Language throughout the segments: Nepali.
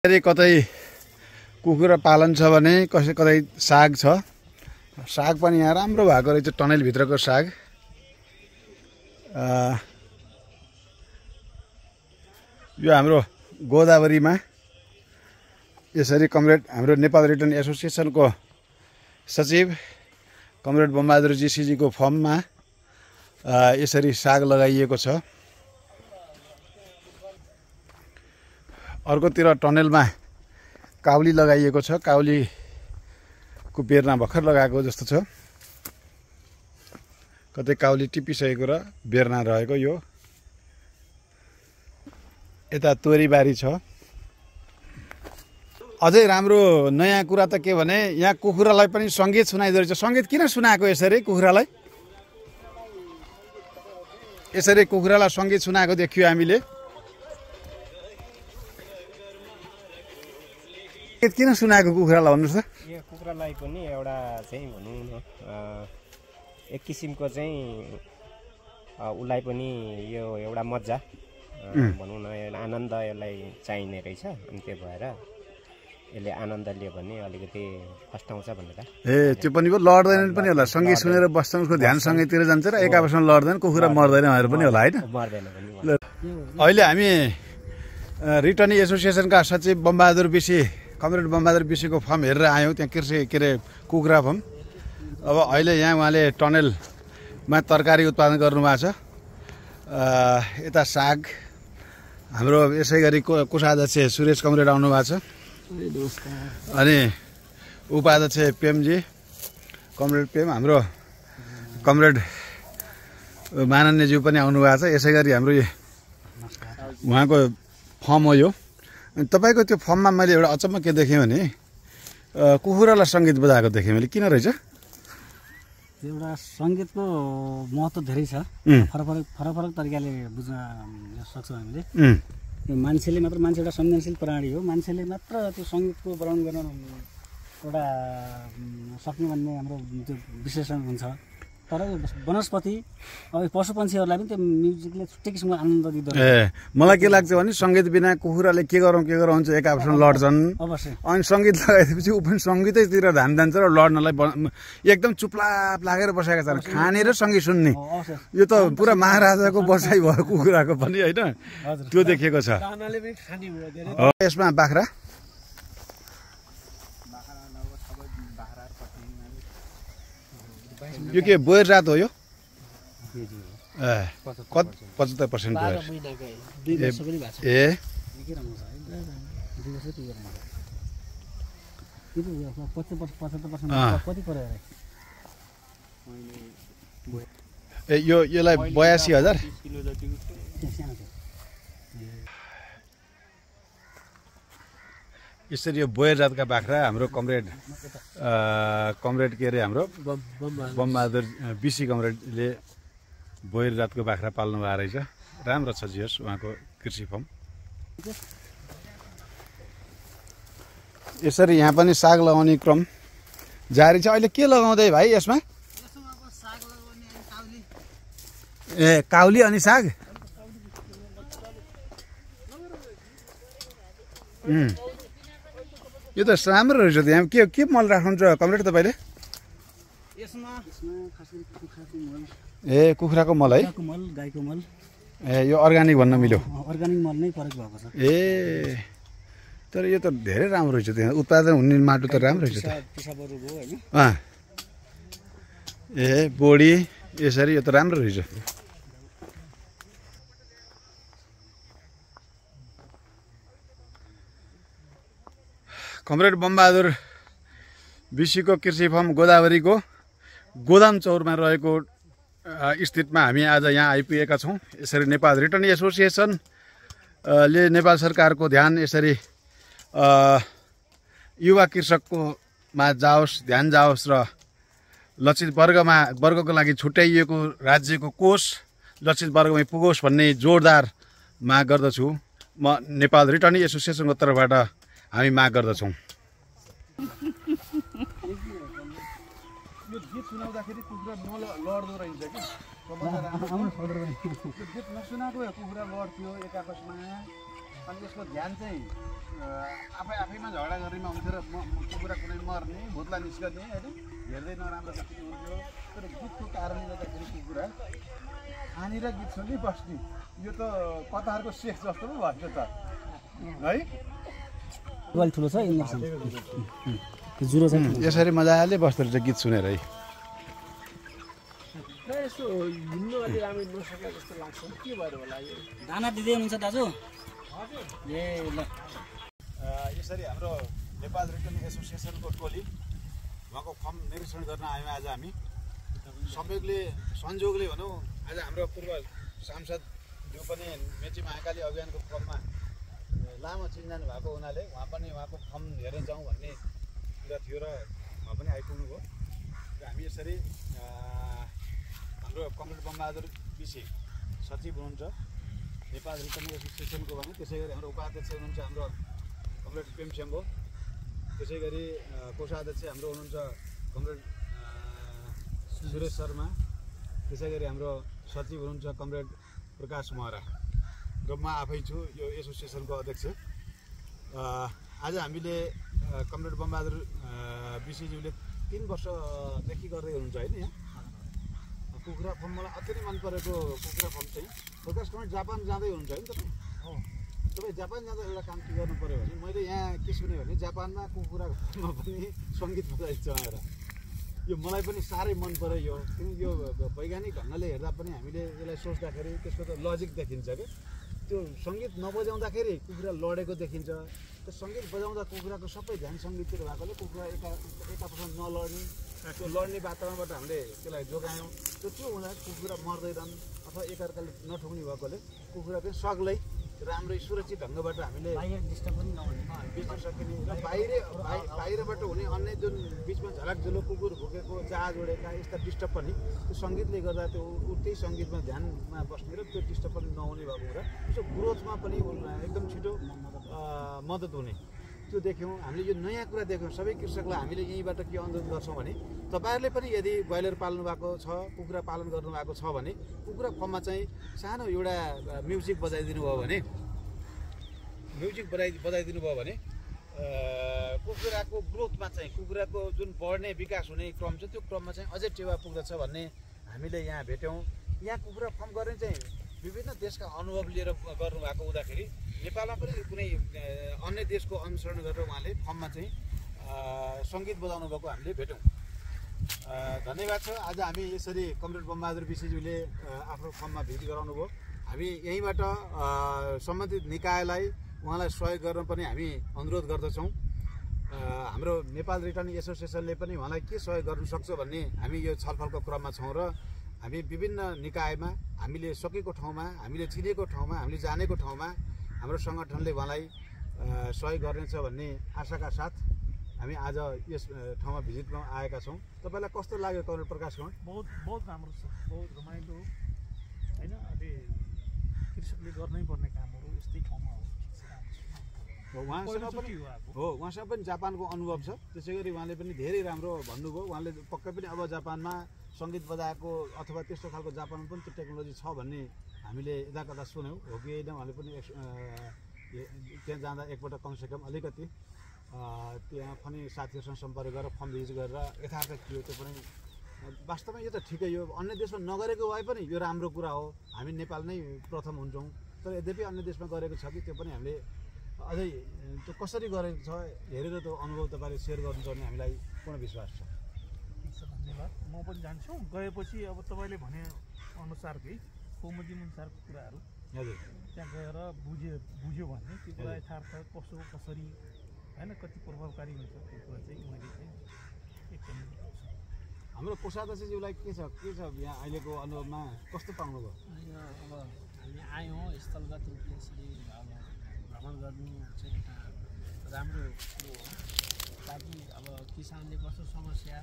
कतै कुखुरा पालन छ भने कतै साग छ। साग पनि यहाँ राम्रो भएको रहेछ, टनेल भित्रको साग। यो हाम्रो गोदावरीमा यसरी कमरेड हाम्रो नेपाल रिटर्न एसोसिएसनको सचिव कमरेड बमबहादुर जीसीजीको फर्ममा यसरी साग लगाइएको छ। अर्कोतिर टनेलमा काउली लगाइएको छ। काउलीको बेर्ना भर्खर लगाएको जस्तो छ। कतै काउली टिपिसकेको र बेर्ना रहेको। यो यता तोरीबारी छ। अझै राम्रो नयाँ कुरा त के भने यहाँ कुखुरालाई पनि सङ्गीत सुनाइदो रहेछ। सङ्गीत किन सुनाएको यसरी कुखुरालाई? यसरी कुखुरालाई सङ्गीत सुनाएको देखियो हामीले। किन सुनाएको कुखुरालाई भन्नुहोस् त? यो कुखुरालाई पनि एउटा चाहिँ भनौँ न एक किसिमको चाहिँ उसलाई पनि यो एउटा मजा भनौँ न, आनन्द यसलाई चाहिने रहेछ। अनि त्यो भएर यसले आनन्द लियो भने अलिकति फस्टाउँछ भनेर। त्यो पनि भयो, लड्दैन पनि होला। सङ्गीत सुनेर बस्छ, उसको ध्यान सङ्गीततिर जान्छ र एक आपसमा लड्दैन, कुखुरा मर्दैन भनेर पनि होला, होइन? मर्दैन पनि। अहिले हामी रिटर्नी एसोसिएसनका सचिव बमबहादुर बिसी कमरेड बमबहादुर बिसीको फर्म हेरेर आयौँ। त्यहाँ कुखुरा फर्म। अब अहिले यहाँ उहाँले टनेलमा तरकारी उत्पादन गर्नुभएको छ। यता साग हाम्रो यसै गरी कोषाध्यक्ष सुरेश कमरेड आउनुभएको छ। अनि उपाध्यक्ष पेमजी कमरेड पेम, हाम्रो कमरेड मानन्यज्यू पनि आउनुभएको छ। यसै गरी हाम्रो उहाँको फर्म हो यो। अनि तपाईँको त्यो फर्ममा मैले एउटा अचम्म के देखेँ भने कुखुरालाई सङ्गीत बजाएको देखेँ मैले। किन रहेछ? एउटा सङ्गीतको महत्त्व धेरै छ। फरक तरिकाले बुझ्न सक्छौँ हामीले। मान्छेले मात्र, मान्छे एउटा संवेदनशील प्राणी हो। मान्छेले मात्र त्यो सङ्गीतको वर्णन गर्न एउटा सक्ने भन्ने हाम्रो त्यो विश्लेषण हुन्छ। तर वनस्पति अब पशु पन्छीहरूलाई पनि त्यो म्युजिकले छुट्टै किसिमको आनन्द दिँदो रहेछ। मलाई के लाग्छ भने सङ्गीत बिना कुखुराले के गरौँ हुन्छ, एक आपसमा लड्छन्। अवश्य। अनि सङ्गीत लगाएपछि ऊ पनि सङ्गीतैतिर ध्यान जान्छ र लड्नलाई एकदम चुपलाप लागेर बसेका छन्। खाने र सङ्गीत सुन्ने, यो त पुरा महाराजाको बसाइ भयो कुखुराको पनि, होइन? त्यो देखिएको छ। यसमा बाख्रा यो के बोयर जात हो यो? 75% बोयर। योलाई 82,000। यसरी यो बोयर जातका बाख्रा हाम्रो कमरेड के अरे हाम्रो बमबहादुर बिसी कमरेडले बोयर जातको बाख्रा पाल्नु भएको रहेछ। राम्रो छ जियोस् उहाँको कृषि फर्म। यसरी यहाँ पनि साग लगाउने क्रम जारी छ। अहिले के लगाउँदै भाइ यसमा? ए काउली अनि साग। यो त राम्रो रहेछ। यहाँ के मल राख्नुहुन्छ कमरेड तपाईँले? ए कुखुराको मल है? गाईको मल। ए यो अर्ग्यानिक भन्न मिल्यो। अर्ग्यानिक मल नै प्रयोग भएको छ। ए तर यो त धेरै राम्रो रहेछ। त्यहाँ उत्पादन हुने माटो त राम्रो रहेछ। ए बोडी यसरी यो त राम्रो रहेछ। कमरेड बमबहादुर बिसीको कृषि फर्म गोदावरीको गोदाम चौरमा रहेको स्थितमा हामी आज यहाँ आइपुगेका छौँ। यसरी नेपाल रिटर्न एसोसिएसनले नेपाल सरकारको ध्यान यसरी युवा कृषककोमा जाओस्, ध्यान जाओस् र लक्षित वर्गको लागि छुट्याइएको राज्यको कोष लक्षित वर्गमै पुगोस् भन्ने जोरदार माग गर्दछु। म नेपाल रिटर्न एसोसिएसनको तर्फबाट हामी माग गर्दछौँ। गीत सुनाउँदाखेरि कुखुरा लड्दो रहेछ कि गीत नसुनाएको कुखुरा लड्थ्यो एक आपसमा। अनि यसको ध्यान चाहिँ आफैमा झगडा गरेमा हुन्थ्यो र कुखुरा कुनै मर्ने भुत्ला निस्कने होइन हेर्दै नराम्रो जति हुन्थ्यो तर गीतको कारणले गर्दाखेरि कुखुरा खानेर गीत सुन्दै बस्ने यो त कथाहरूको शेष जस्तो पो भयो त है ठुलो छ इन्जेक्सन जुरो छ यसरी मजाले बस्दो रहेछ गीत सुनेर है यसो हिँड्नु अलि राम्रो नसक्ला जस्तो लाग्छ के भएर होला यो दाना दिँदै हुनुहुन्छ दाजु ए ल यसरी हाम्रो नेपाल रिटर्न एसोसिएसनको टोली उहाँको फर्म निरीक्षण गर्न आयौँ आज हामी संयोगले भनौँ आज हाम्रो पूर्व सांसद जो पनि मेची महाकाली अभियानको फर्ममा लामो चिन्जानु भएको हुनाले उहाँ पनि उहाँको फर्म हेर्न जाउँ भन्ने कुरा थियो र उहाँ पनि आइपुग्नु भयो र हामी यसरी हाम्रो कमरेड बमबहादुर विसी सचिव हुनुहुन्छ नेपाल रिटर्न एसोसिएसनको भने त्यसै गरी हाम्रो उपाध्यक्ष हुनुहुन्छ हाम्रो कमरेड प्रेम सेम्बो त्यसै गरी कोषाध्यक्ष हाम्रो हुनुहुन्छ कमरेड सुरेश शर्मा त्यसै गरी हाम्रो सचिव हुनुहुन्छ कमरेड प्रकाश महरा र म आफै छु यो एसोसिएसनको अध्यक्ष आज हामीले कमरेड बमबहादुर विसीज्यूले 3 वर्षदेखि गर्दै हुनुहुन्छ होइन यहाँ कुखुरा फर्म मलाई अति नै मन परेको कुखुरा फर्म चाहिँ प्रकाश कमरेड जापान जाँदै हुनुहुन्छ होइन तपाईँ जापान जाँदा एउटा काम के गर्नु पऱ्यो भने मैले यहाँ के सुनेँ भने जापानमा कुखुरामा पनि सङ्गीत बजाइन्छ आएर यो मलाई पनि साह्रै मन पऱ्यो यो किनकि यो वैज्ञानिक ढङ्गले हेर्दा पनि हामीले यसलाई सोच्दाखेरि त्यसको त लजिक देखिन्छ क्या त्यो सङ्गीत नबजाउँदाखेरि कुखुरा लडेको देखिन्छ त्यो सङ्गीत बजाउँदा कुखुराको सबै ध्यान सङ्गीततिर भएकोले कुखुरा एकापट्टि नलड्ने त्यो लड्ने वातावरणबाट हामीले त्यसलाई जोगायौँ त्यो हुँदा कुखुरा मर्दैनन् अथवा एकअर्काले नठुङ्ने भएकोले कुखुरा पनि सग्लै राम्रै सुरक्षित ढङ्गबाट हामीले डिस्टर्ब पनि नहुने बेच्न सकिने र बाहिरबाट हुने अन्य जुन बिचमा झलकझुलो कुकुर भुकेको जहाज उडेका यस्ता डिस्टर्ब पनि त्यो सङ्गीतले गर्दा त्यो त्यही सङ्गीतमा ध्यानमा बस्ने र त्यो डिस्टर्ब पनि नहुने भएको कुरा त्यसो ग्रोथमा पनि एकदम छिटो मद्दत हुने त्यो देख्यौँ हामीले यो नयाँ कुरा देख्यौँ सबै कृषकलाई हामीले यहीँबाट के अनुरोध गर्छौँ भने तपाईँहरूले पनि यदि ब्रोइलर पाल्नु भएको छ कुखुरा पालन गर्नुभएको छ भने कुखुरा फर्ममा चाहिँ सानो एउटा म्युजिक बजाइदिनु भयो भने कुखुराको ग्रोथमा चाहिँ कुखुराको जुन बढ्ने विकास हुने क्रम छ त्यो क्रममा चाहिँ अझै टेवा पुग्दछ भन्ने हामीले यहाँ भेट्यौँ यहाँ कुखुरा फर्म गर्ने चाहिँ विभिन्न देशका अनुभव लिएर गर्नुभएको हुँदाखेरि नेपालमा पनि कुनै अन्य देशको अनुसरण गरेर उहाँले फर्ममा चाहिँ सङ्गीत बजाउनु भएको हामीले भेट्यौँ धन्यवाद छ आज हामी यसरी कमरेड बमबहादुर विसीज्यूले आफ्नो फर्ममा भिजिट गराउनु भयो हामी यहीँबाट सम्बन्धित निकायलाई उहाँलाई सहयोग गर्न पनि हामी अनुरोध गर्दछौँ हाम्रो नेपाल रिटर्न एसोसिएसनले पनि उहाँलाई के सहयोग गर्नु सक्छ भन्ने हामी यो छलफलको क्रममा छौँ र हामी विभिन्न निकायमा हामीले सकेको ठाउँमा हामीले चिनेको ठाउँमा हामीले जानेको ठाउँमा हाम्रो सङ्गठनले उहाँलाई सहयोग गर्नेछ भन्ने आशाका साथ हामी आज यस ठाउँमा भिजिटमा आएका छौँ तपाईँलाई कस्तो लाग्यो कमरेड प्रकाश कमल बहुत राम्रो छ बहुत रमाइलो होइन अहिले कृषकले गर्नै पर्ने कामहरू यस्तै ठाउँमा उहाँसँग पनि जापानको अनुभव छ त्यसै गरी उहाँले पनि धेरै राम्रो भन्नुभयो उहाँले पक्कै पनि अब जापानमा सङ्गीत बजाएको अथवा त्यस्तो खालको जापानमा पनि त्यो टेक्नोलोजी छ भन्ने हामीले यता कता सुन्यौँ हो कि होइन उहाँले पनि त्यहाँ जाँदा एकपल्ट कमसेकम अलिकति त्यहाँ पनि साथीहरूसँग सम्पर्क गरेर फर्म भिजिट गरेर यथार्थ के हो त्यो पनि वास्तवमा यो त ठिकै हो अन्य देशमा नगरेको भए पनि यो राम्रो कुरा हो हामी नेपाल नै प्रथम हुन्छौँ तर यद्यपि अन्य देशमा गरेको छ कि त्यो पनि हामीले अझै त्यो कसरी गरेको छ हेरेर त्यो अनुभव तपाईँले सेयर गर्नुहुन्छ भने हामीलाई पूर्ण विश्वास छ धन्यवाद म पनि जान्छु गएपछि अब तपाईँले भने अनुसारकै बमोजिम अनुसारको कुराहरू हजुर त्यहाँ गएर बुझ्यो भने त्यो कुरा यथार्थ कसरी होइन कति प्रभावकारी हुन्छ त्यो कुरा चाहिँ मैले चाहिँ एकदमै बताउँछु हाम्रो कोषाध्यक्षज्यूलाई के छ यहाँ अहिलेको अनुभवमा कस्तो पाउनुभयो अब हामी आयौँ स्थलगत रूपले यसरी अब भ्रमण गर्नु चाहिँ एउटा राम्रो कुरो हो ताकि अब किसानले कस्तो समस्या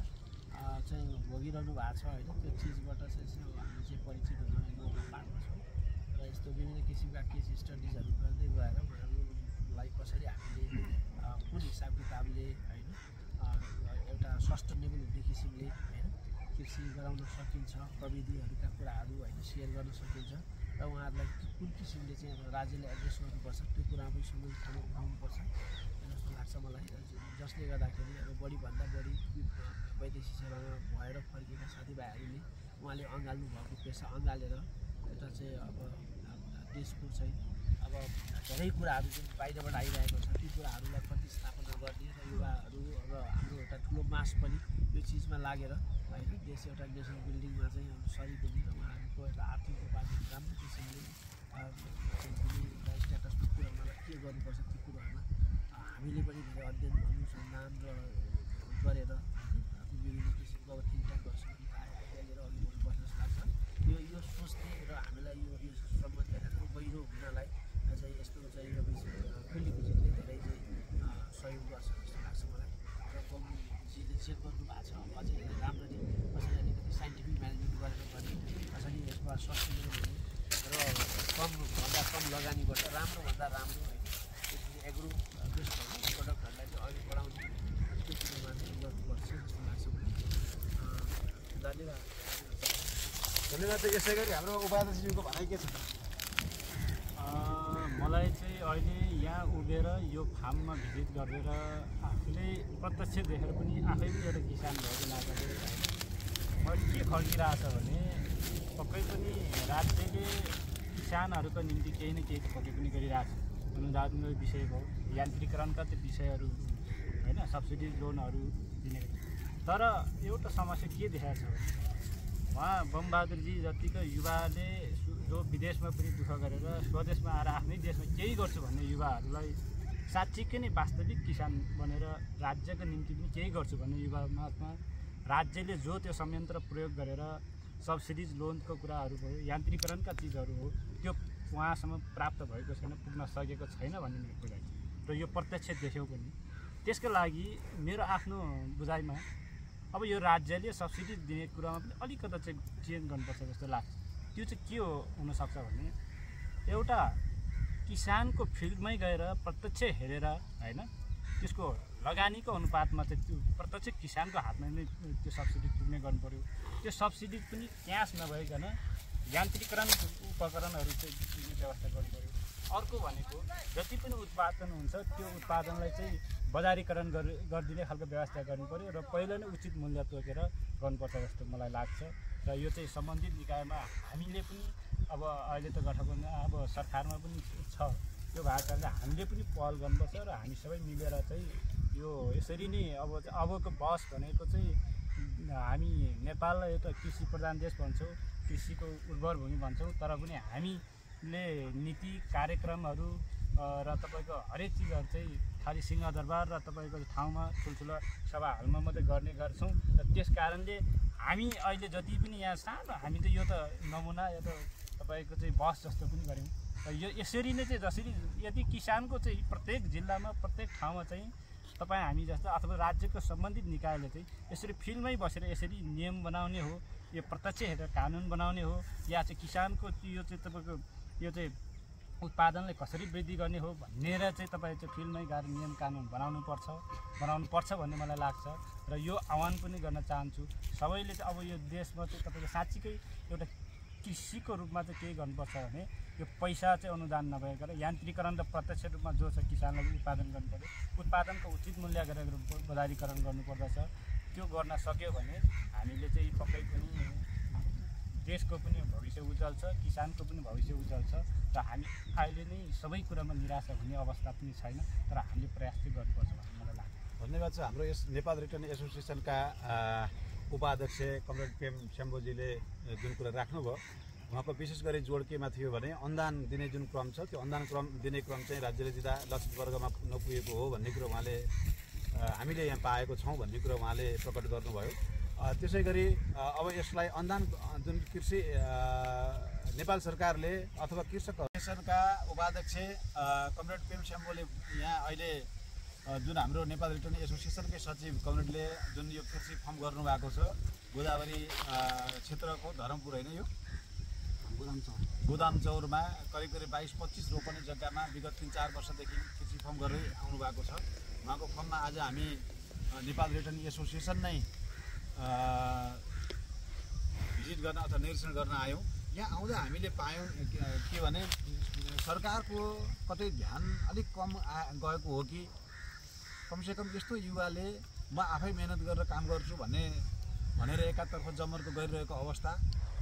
चाहिँ भोगिरहनु भएको छ होइन त्यो चिजबाट चाहिँ हामी चाहिँ परिचित हुन मौका पाएको छौँ र यस्तो विभिन्न किसिमका केस स्टडिजहरू गर्दै गएर उनीहरूलाई कसरी हामीले कुन हिसाब किताबले होइन एउटा सस्टेनेबल हुने किसिमले होइन कृषि गराउन सकिन्छ प्रविधिहरूका कुराहरू होइन सेयर गर्न सकिन्छ र उहाँहरूलाई कुन किसिमले चाहिँ अब राज्यले एड्रेस गर्नुपर्छ त्यो कुरा पनि समेत ठाउँमा उठाउनुपर्छ जस्तो लाग्छ मलाई, जसले गर्दाखेरि अब बढीभन्दा बढी वैदेशिक सेवामा भएर फर्केका साथीभाइहरूले उहाँले अँगाल्नु भएको पेसा अँगालेर एउटा चाहिँ अब देशको चाहिँ अब धेरै कुराहरू जुन बाहिरबाट आइरहेको छ ती कुराहरूलाई प्रतिस्थापना गर्ने र युवाहरू अब हाम्रो एउटा ठुलो मास पनि यो चिजमा लागेर होइन देश एउटा नेसन बिल्डिङमा चाहिँ सरिक हुने र उहाँहरूको एउटा आर्थिक उपार्जन राम्रो किसिमले स्ट्याटसको कुरामा के गर्नुपर्छ ती कुराहरूमा हामीले पनि धेरै अध्ययन अनुसन्धान र गरेर विभिन्न किसिमको अब थिङ्क ट्याङ्कहरूसँग लिएर अघि बढ्नुपर्छ जस्तो लाग्छ। यो सोच्ने र हामीलाई यो सम्बन्ध गहिरो हुनलाई चाहिँ यस्तो चाहिँ फिल्ड भिजिटले धेरै चाहिँ सहयोग गर्छ जस्तो लाग्छ मलाई। र गभर्मेन्टले चेक गर्नु भएको छ अझै राम्ररी कसरी अलिकति साइन्टिफिक म्यानेजमेन्ट गरेर गर्ने कसरी यसमा सस्टेनेबल हुने र कमभन्दा कम लगानी गर्दा राम्रोभन्दा राम्रो होइन त्यसरी एग्रो बेस्ड प्रडक्टहरूलाई चाहिँ अघि बढाउने त्यो कुरोमा चाहिँ गर्नुपर्छ जस्तो लाग्छ मलाई। धन्यवाद। धन्यवाद। यसै गरी हाम्रो उपाध्यक्षज्यूको भनाइ के छ? मलाई चाहिँ अहिले यहाँ उभिएर यो फार्ममा भिजिट गरेर आफूले प्रत्यक्ष देखेर पनि आफै पनि एउटा किसान भएको नाताले मलाई के खड्किरहेछ भने पक्कै पनि राज्यले किसानहरूको निम्ति केही न केही पक्कै पनि गरिरहेको छ। अनुदानको विषय भयो, यान्त्रिकरणका त्यो विषयहरू होइन, सब्सिडी लोनहरू दिने। तर एउटा समस्या के देखाएको छ भने उहाँ बमबहादुरजी जतिको युवाले जो विदेशमा पनि दुःख गरेर स्वदेशमा आएर आफ्नै देशमा केही गर्छु भन्ने युवाहरूलाई साँच्चीकै नै वास्तविक किसान बनेर राज्यको निम्ति पनि केही गर्छु भन्ने युवामा राज्यले जो त्यो संयन्त्र प्रयोग गरेर सब्सिडिज लोनको कुराहरू भयो, यान्त्रिकरणका चिजहरू हो, त्यो उहाँसम्म प्राप्त भएको छैन, पुग्न सकेको छैन भन्ने मेरो बुझाइ र यो प्रत्यक्ष देख्यौँ पनि। त्यसको लागि मेरो आफ्नो बुझाइमा अब यो राज्यले सब्सिडी दिने कुरामा पनि अलिकता चाहिँ चेन्ज गर्नुपर्छ जस्तो लाग्छ। त्यो चाहिँ के हो हुनसक्छ भने एउटा किसानको फिल्डमै गएर प्रत्यक्ष हेरेर होइन त्यसको लगानीको अनुपातमा चाहिँ त्यो प्रत्यक्ष किसानको हातमा नै त्यो सब्सिडी पुग्ने गर्नु पऱ्यो। त्यो सब्सिडी पनि क्यास नभइकन यान्त्रिकरण उपकरणहरू चाहिँ दिने व्यवस्था गर्नु पऱ्यो। अर्को भनेको जति पनि उत्पादन हुन्छ त्यो उत्पादनलाई चाहिँ बजारीकरण गरिदिने खालको व्यवस्था गर्नु पऱ्यो र पहिला नै उचित मूल्य तोकेर गर्नुपर्छ जस्तो मलाई लाग्छ। र यो चाहिँ सम्बन्धित निकायमा हामीले पनि अब अहिले त गठबन्धन अब सरकारमा पनि छ, त्यो भएको कारणले हामीले पनि पहल गर्नुपर्छ र हामी सबै मिलेर चाहिँ यो यसरी नै अबको बहस भनेको चाहिँ हामी नेपाललाई एउटा कृषि प्रधान देश भन्छौँ, कृषिको उर्वर भूमि भन्छौँ, तर पनि हामीले नीति कार्यक्रमहरू र तपाईँको हरेक चिजहरू चाहिँ खालि सिंहदरबार र तपाईँको ठाउँमा ठुल्ठुलो सभा हलमा मात्रै गर्ने गर्छौँ। र त्यस कारणले हामी अहिले जति पनि यहाँ सानो हामी त यो त नमुना यो त तपाईँको चाहिँ बस जस्तो पनि गऱ्यौँ। र यो यसरी नै चाहिँ जसरी यदि किसानको चाहिँ प्रत्येक जिल्लामा प्रत्येक ठाउँमा चाहिँ तपाईँ हामी जस्तो अथवा राज्यको सम्बन्धित निकायले चाहिँ यसरी फिल्डमै बसेर यसरी नियम बनाउने हो, यो प्रत्यक्ष हेरेर कानुन बनाउने हो, या चाहिँ किसानको यो चाहिँ तपाईँको यो चाहिँ उत्पादनलाई कसरी वृद्धि गर्ने हो भनेर चाहिँ तपाईँ चाहिँ फिल्डमै गएर नियम कानुन बनाउनु पर्छ भन्ने मलाई लाग्छ। र यो आह्वान पनि गर्न चाहन्छु सबैले चाहिँ अब यो देशमा चाहिँ तपाईँको साँच्चीकै एउटा कृषिको रूपमा चाहिँ केही गर्नुपर्छ भने यो पैसा चाहिँ अनुदान नभएर यान्त्रिकरण र प्रत्यक्ष रूपमा जो छ किसानलाई उत्पादन गर्नु पऱ्यो, उत्पादनको उचित मूल्य गरेर बजारीकरण गर्नुपर्दछ। त्यो गर्न सक्यो भने हामीले चाहिँ पक्कै पनि देशको पनि भविष्य उज्जवल छ, किसानको पनि भविष्य उज्जवल छ। र हामी अहिले नै सबै कुरामा निराशा हुने अवस्था पनि छैन, तर हामीले प्रयास चाहिँ गर्नुपर्छ भन्ने मलाई लाग्छ। धन्यवाद छ। हाम्रो यस नेपाल रिटर्न एसोसिएसनका उपाध्यक्ष कमरेड पेम स्याम्बोजीले जुन कुरा राख्नुभयो उहाँको विशेष गरी जोड केमा थियो भने अनुदान दिने जुन क्रम छ त्यो अनुदान दिने क्रम चाहिँ राज्यले दिँदा लक्षित वर्गमा नपुगेको हो भन्ने कुरो उहाँले हामीले यहाँ पाएको छौँ भन्ने कुरो उहाँले प्रकट गर्नुभयो। त्यसै गरी अब यसलाई अनुदान जुन कृषि नेपाल सरकारले अथवा कृषक एसोसिएसनका उपाध्यक्ष कमरेड पेम स्याम्बोले यहाँ अहिले जुन हाम्रो नेपाल रिटर्न एसोसिएसनकै सचिव कमरेडले जुन यो कृषि फर्म गर्नुभएको छ गोदावरी क्षेत्रको धरमपुर होइन यो गोदामचौरमा करिब 22-25 रोपनी जग्गामा विगत 3-4 वर्षदेखि कृषि फर्म गर्दै आउनु भएको छ। उहाँको फर्ममा आज हामी नेपाल रिटर्न एसोसिएसन नै भिजिट गर्न अथवा निरीक्षण गर्न आयौँ। यहाँ आउँदा हामीले पायौँ के भने सरकारको कतै ध्यान अलिक कम गएको हो कि कमसेकम यस्तो युवाले म आफै मेहनत गरेर काम गर्छु भनेर एकातर्फ जमर्को गरिरहेको अवस्था,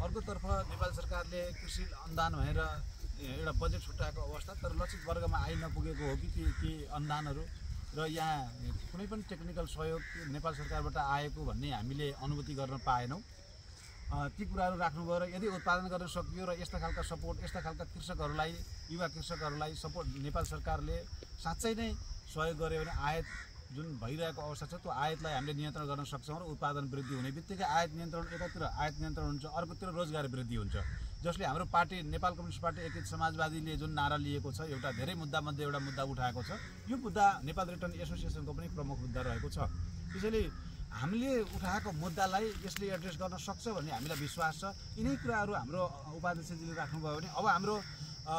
अर्कोतर्फ नेपाल सरकारले कृषि अनुदान भनेर एउटा बजेट छुट्याएको अवस्था, तर लक्षित वर्गमा आइ नपुगेको हो कि ती अनुदानहरू र यहाँ कुनै पनि टेक्निकल सहयोग नेपाल सरकारबाट आएको भन्ने हामीले अनुभूति गर्न पाएनौँ। ती कुराहरू राख्नुभयो र यदि उत्पादन गर्न सकियो र यस्ता खालका सपोर्ट, यस्ता खालका कृषकहरूलाई, युवा कृषकहरूलाई सपोर्ट नेपाल सरकारले साँच्चै नै सहयोग गर्यो भने आयात जुन भइरहेको अवस्था छ त्यो आयातलाई हामीले नियन्त्रण गर्न सक्छौँ र उत्पादन वृद्धि हुने बित्तिकै आयात नियन्त्रण, एकातिर आयात नियन्त्रण हुन्छ, अर्कोतिर रोजगार वृद्धि हुन्छ, जसले हाम्रो पार्टी नेपाल कम्युनिस्ट पार्टी एकीकृत समाजवादीले जुन नारा लिएको छ, एउटा धेरै मुद्दामध्ये एउटा मुद्दा उठाएको छ, यो मुद्दा नेपाल रिटर्न एसोसिएसनको पनि प्रमुख मुद्दा रहेको छ। त्यसैले हामीले उठाएको मुद्दालाई यसले एड्रेस गर्न सक्छ भन्ने हामीलाई विश्वास छ। यिनै कुराहरू हाम्रो उपाध्यक्षजीले राख्नुभयो भने अब हाम्रो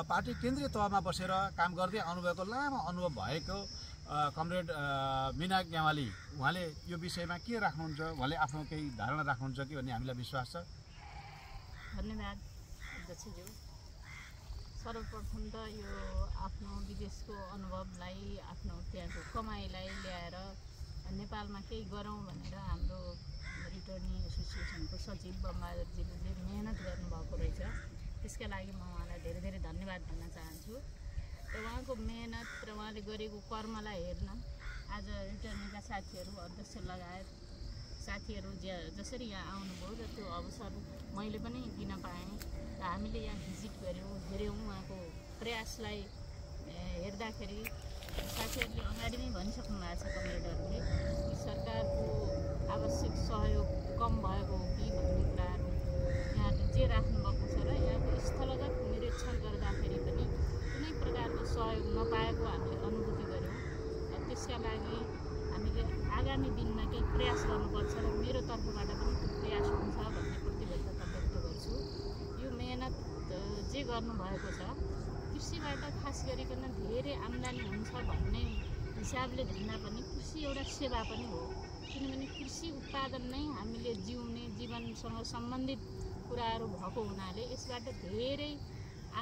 पार्टी केन्द्रीय तहमा बसेर काम गर्दै आउनुभएको लामो अनुभव भएको कमरेड मिना ग्यावाली, उहाँले यो विषयमा के राख्नुहुन्छ, उहाँले आफ्नो केही धारणा राख्नुहुन्छ कि भन्ने हामीलाई विश्वास छ। धन्यवाद अध्यक्षज्यू। सर्वप्रथम त यो आफ्नो विदेशको अनुभवलाई, आफ्नो त्यहाँको कमाइलाई ल्याएर नेपालमा केही गरौँ भनेर हाम्रो रिटर्निङ एसोसिएसनको सचिव बमबहादुरजीले जे मेहनत गर्नुभएको रहेछ, त्यसका लागि म उहाँलाई धेरै धेरै धन्यवाद भन्न चाहन्छु। र उहाँको मेहनत र उहाँले गरेको कर्मलाई हेर्न आज रिटर्निङका साथीहरू, अध्यक्ष लगायत साथीहरू जसरी यहाँ आउनुभयो र त्यो अवसर मैले पनि दिन पाएँ र हामीले यहाँ भिजिट हेऱ्यौँ उहाँको प्रयासलाई हेर्दाखेरि साथीहरूले अगाडि नै भनिसक्नु भएको छ कमरेडहरूले कि सरकारको आवश्यक सहयोग कम भएको हो कि भन्ने कुराहरू यहाँले जे राख्नुभएको छ र यहाँको स्थलगत निरीक्षण गर्दाखेरि पनि कुनै प्रकारको सहयोग नपाएको हामीले अनुभूति गऱ्यौँ। त्यसका लागि हामीले आगामी दिनमा केही प्रयास गर्नुपर्छ र मेरो तर्फबाट पनि त्यो प्रयास हुन्छ भन्ने प्रतिबद्धता व्यक्त गर्छु। यो मेहनत जे गर्नुभएको छ, कृषिबाट खास गरिकन धेरै आम्दानी हुन्छ भन्ने हिसाबले भन्दा पनि कृषि एउटा सेवा पनि हो, किनभने कृषि उत्पादन नै हामीले जिउने जीवनसँग सम्बन्धित कुराहरू भएको हुनाले यसबाट धेरै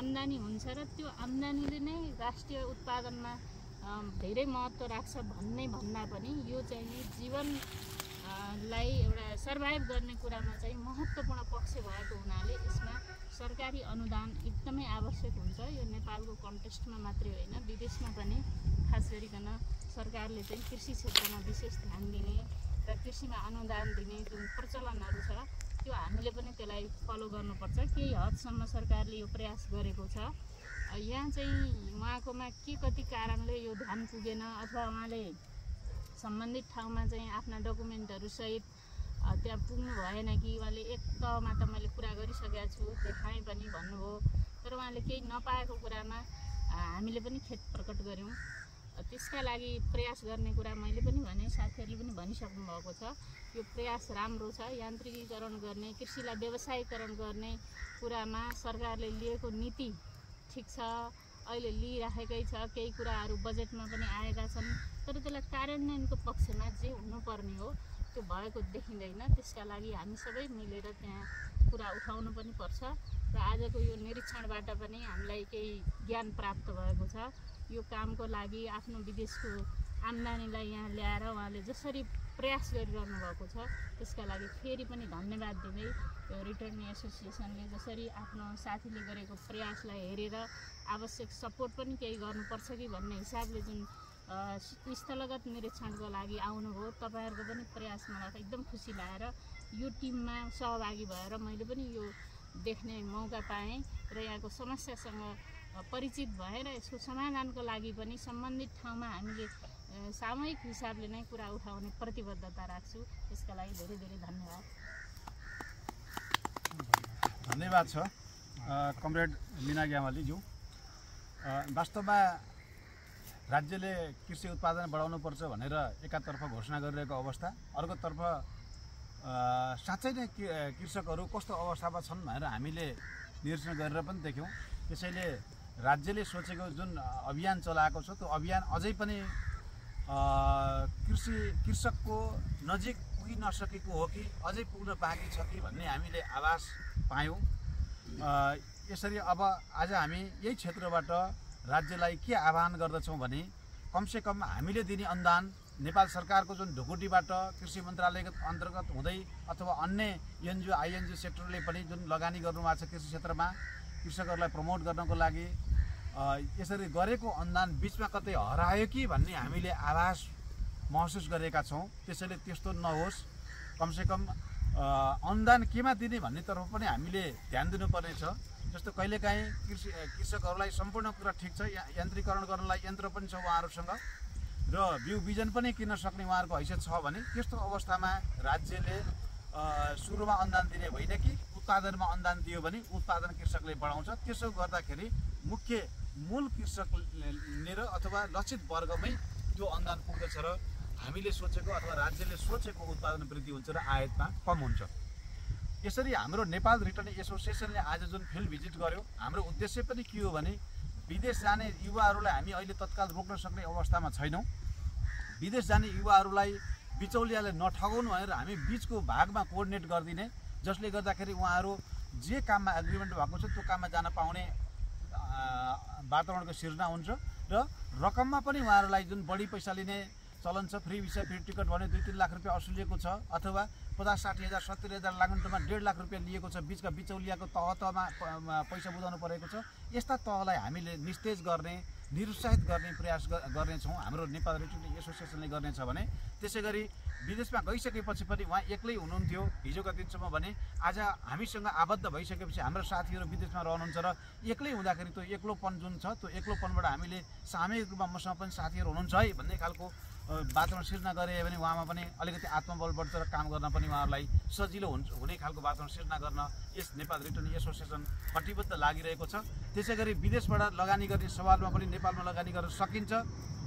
आम्दानी हुन्छ र त्यो आम्दानीले नै राष्ट्रिय उत्पादनमा धेरै महत्त्व राख्छ भन्ने भन्दा पनि यो चाहिँ जीवनलाई एउटा सर्भाइभ गर्ने कुरामा चाहिँ महत्त्वपूर्ण पक्ष भएको हुनाले यसमा सरकारी अनुदान एकदमै आवश्यक हुन्छ। यो नेपालको कन्टेक्स्टमा मात्रै होइन, विदेशमा पनि खास गरिकन सरकारले चाहिँ कृषि क्षेत्रमा विशेष ध्यान दिने र कृषिमा अनुदान दिने जुन प्रचलनहरू छ त्यो हामीले पनि त्यसलाई फलो गर्नुपर्छ। केही हदसम्म सरकारले यो प्रयास गरेको छ। यहाँ चाहिँ उहाँकोमा के कति कारणले यो ध्यान पुगेन अथवा उहाँले सम्बन्धित ठाउँमा चाहिँ आफ्ना डकुमेन्टहरू सहित त्यहाँ पुग्नु भएन कि उहाँले एक तहमा त मैले कुरा गरिसकेको छु, देखाएँ पनि भन्नुभयो, तर उहाँले केही नपाएको कुरामा हामीले पनि खेद प्रकट गऱ्यौँ। त्यसका लागि प्रयास गर्ने कुरा मैले पनि भने, साथीहरूले पनि भनिसक्नु भएको छ। यो प्रयास राम्रो छ। यान्त्रिकीकरण गर्ने, कृषिलाई व्यवसायीकरण गर्ने कुरामा सरकारले लिएको नीति ठिक छ, अहिले लिइराखेकै छ। केही कुराहरू बजेटमा पनि आएका छन्, तर त्यसलाई कार्यान्वयनको पक्षमा जे हुनुपर्ने हो त्यो भएको देखिँदैन। त्यसका लागि हामी सबै मिलेर त्यहाँ कुरा उठाउनु पनि पर्छ र आजको यो निरीक्षणबाट पनि हामीलाई केही ज्ञान प्राप्त भएको छ। यो कामको लागि आफ्नो विदेशको आम्दानीलाई यहाँ ल्याएर उहाँले जसरी प्रयास गरिरहनु भएको छ त्यसका लागि फेरि पनि धन्यवाद दिँदै यो रिटर्निङ एसोसिएसनले जसरी आफ्नो साथीले गरेको प्रयासलाई हेरेर आवश्यक सपोर्ट पनि केही गर्नुपर्छ कि भन्ने हिसाबले जुन स्थलगत निरीक्षणको लागि आउनुभयो, तपाईँहरूको पनि प्रयास मलाई एकदम खुसी लागेर यो टिममा सहभागी भएर मैले पनि यो देख्ने मौका पाएँ र यहाँको समस्यासँग परिचित भएर यसको समाधानको लागि पनि सम्बन्धित ठाउँमा हामीले सामूहिक हिसाबले नै कुरा उठाउने प्रतिबद्धता राख्छु। त्यसका लागि धेरै धेरै धन्यवाद। धन्यवाद छ कमरेड मिना ग्यावालीज्यू। वास्तवमा राज्यले कृषि उत्पादन बढाउनुपर्छ भनेर एकातर्फ घोषणा गरिरहेको अवस्था, अर्कोतर्फ साँच्चै नै कृषकहरू कस्तो अवस्थामा छन् भनेर हामीले निरीक्षण गरेर पनि देख्यौँ। त्यसैले राज्यले सोचेको जुन अभियान चलाएको छ त्यो अभियान अझै पनि कृषकको नजिक पुगिन नसकेको हो कि अझै पुग्न बाँकी छ कि भन्ने हामीले आभास पायौँ। यसरी अब आज हामी यही क्षेत्रबाट राज्यलाई के आह्वान गर्दछौँ भने कमसेकम हामीले दिने अनुदान नेपाल सरकारको जुन ढुकुटीबाट कृषि मन्त्रालयको अन्तर्गत हुँदै अथवा अन्य एनजिओ आइएनजिओ सेक्टरले पनि जुन लगानी गर्नुभएको छ कृषि क्षेत्रमा कृषकहरूलाई प्रमोट गर्नको लागि यसरी गरेको अनुदान बिचमा कतै हरायो कि भन्ने हामीले आभास महसुस गरेका छौँ। त्यसैले त्यस्तो नहोस्, कमसेकम अनुदान केमा दिने भन्नेतर्फ पनि हामीले ध्यान दिनुपर्ने छ। जस्तो कहिलेकाहीँ कृषकहरूलाई सम्पूर्ण कुरा ठिक छ, यन्त्रीकरण गर्नलाई यन्त्र पनि छ उहाँहरूसँग र बिउ बिजन पनि किन्न सक्ने उहाँहरूको हैसियत छ भने त्यस्तो अवस्थामा राज्यले सुरुमा अनुदान दिने होइन कि उत्पादनमा अनुदान दियो भने उत्पादन कृषकले बढाउँछ। त्यसो गर्दाखेरि मूल कृषकले र अथवा लक्षित वर्गमै त्यो अनुदान पुग्दछ र हामीले सोचेको अथवा राज्यले सोचेको उत्पादन वृद्धि हुन्छ र आयातमा कम हुन्छ। यसरी हाम्रो नेपाल रिटर्न एसोसिएसनले आज जुन फिल्ड भिजिट गर्यो, हाम्रो उद्देश्य पनि के हो भने विदेश जाने युवाहरूलाई हामी अहिले तत्काल रोक्न सक्ने अवस्थामा छैनौँ। विदेश जाने युवाहरूलाई बिचौलियाले नठगाउनु भनेर हामी बिचको भागमा कोअर्डिनेट गरिदिने, जसले गर्दाखेरि उहाँहरू जे काममा एग्रिमेन्ट भएको छ त्यो काममा जान पाउने वातावरणको सिर्जना हुन्छ र रकममा पनि उहाँहरूलाई जुन बढी पैसा लिने चलन छ, फ्री भिसा फ्री टिकट भने 2-3 लाख रुपियाँ असुलिएको छ अथवा 50-60 हजार 70 हजार लागन्तमा 1.5 लाख रुपियाँ लिएको छ, बिचका बिचौलियाको तहमा पैसा बुझाउनु परेको छ। यस्ता तहलाई हामीले निस्तेज गर्ने, निरुत्साहित गर्ने प्रयास गर्नेछौँ। हाम्रो नेपाल रिटर्न एसोसिएसनले गर्नेछ भने त्यसै गरी विदेशमा गइसकेपछि पनि उहाँ एक्लै हुनुहुन्थ्यो हिजोका दिनसम्म भने आज हामीसँग आबद्ध भइसकेपछि हाम्रो साथीहरू विदेशमा रहनुहुन्छ र एक्लै हुँदाखेरि त्यो एक्लोपन जुन छ त्यो एक्लोपनबाट हामीले सामूहिक रूपमा मसँग पनि साथीहरू हुनुहुन्छ है भन्ने खालको वातावरण सिर्जना गरे भने उहाँमा पनि अलिकति आत्मबल बढ्छ र काम गर्न पनि उहाँहरूलाई सजिलो हुने खालको वातावरण सिर्जना गर्न यस नेपाल रिटर्न एसोसिएसन कटिबद्ध लागिरहेको छ। त्यसै गरी विदेशबाट लगानी गर्ने सवालमा पनि नेपालमा लगानी गर्न सकिन्छ।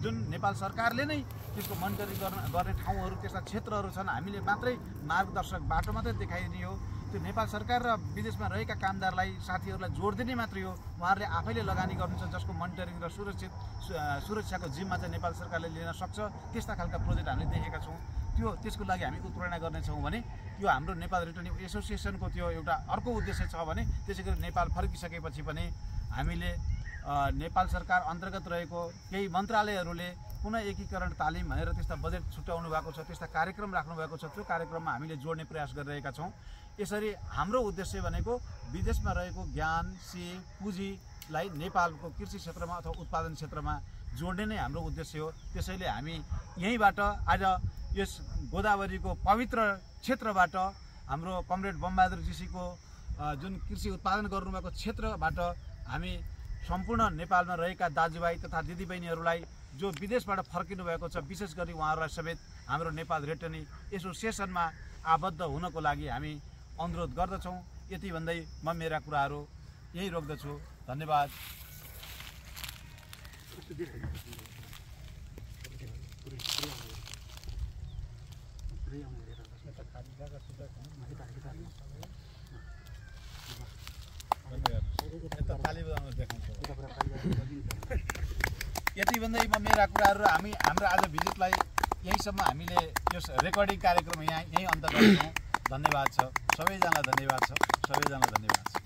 जुन नेपाल सरकारले नै त्यसको मोनिटरिङ गर्ने ठाउँहरू त्यस्ता क्षेत्रहरू छन्, हामीले मात्रै मार्गदर्शक बाटो मात्रै देखाइदिने हो। त्यो नेपाल सरकार र विदेशमा रहेका कामदारलाई साथीहरूलाई जोड दिने मात्रै हो। उहाँहरूले आफैले लगानी गर्नुहुन्छ जसको मोनिटरिङ र सुरक्षाको जिम्मा चाहिँ नेपाल सरकारले लिन सक्छ। त्यस्ता खालका प्रोजेक्ट हामीले देखेका छौँ। त्यसको लागि हामी उत्प्रेरणा गर्नेछौँ भने यो हाम्रो नेपाल रिटर्न एसोसिएसनको त्यो एउटा अर्को उद्देश्य छ भने त्यसै गरी नेपाल फर्किसकेपछि पनि हामीले नेपाल सरकार अन्तर्गत रहेको केही मन्त्रालयहरूले पुनः एकीकरण तालिम भनेर त्यस्ता बजेट छुट्याउनु भएको छ, त्यस्ता कार्यक्रम राख्नु भएको छ। त्यो कार्यक्रममा हामीले जोड्ने प्रयास गरिरहेका छौँ। यसरी हाम्रो उद्देश्य भनेको विदेशमा रहेको ज्ञान, सिप, पुँजीलाई नेपालको कृषि क्षेत्रमा अथवा उत्पादन क्षेत्रमा जोड्ने नै हाम्रो उद्देश्य हो। त्यसैले हामी यहीँबाट आज यस गोदावरीको पवित्र क्षेत्रबाट हाम्रो कमरेड बमबहादुर जीसीको जुन कृषि उत्पादन गर्नुभएको क्षेत्रबाट हामी सम्पूर्ण नेपालमा रहेका दाजुभाइ तथा दिदीबहिनीहरूलाई जो विदेशबाट फर्किनु भएको छ, विशेष गरी उहाँहरूलाई समेत हाम्रो नेपाल रिटर्न एसोसिएसनमा आबद्ध हुनको लागि हामी अनुरोध गर्दछौँ। यति भन्दै म मेरा कुराहरू यही रोक्दछु। धन्यवाद। यति भन्दै म मेरा कुराहरू हाम्रो आज भिजिटलाई यहीसम्म हामीले यो रेकर्डिङ कार्यक्रम यहीँ अन्त गर्छौँ। धन्यवाद छ सबैजनालाई, धन्यवाद छ सबैजनालाई, धन्यवाद छ।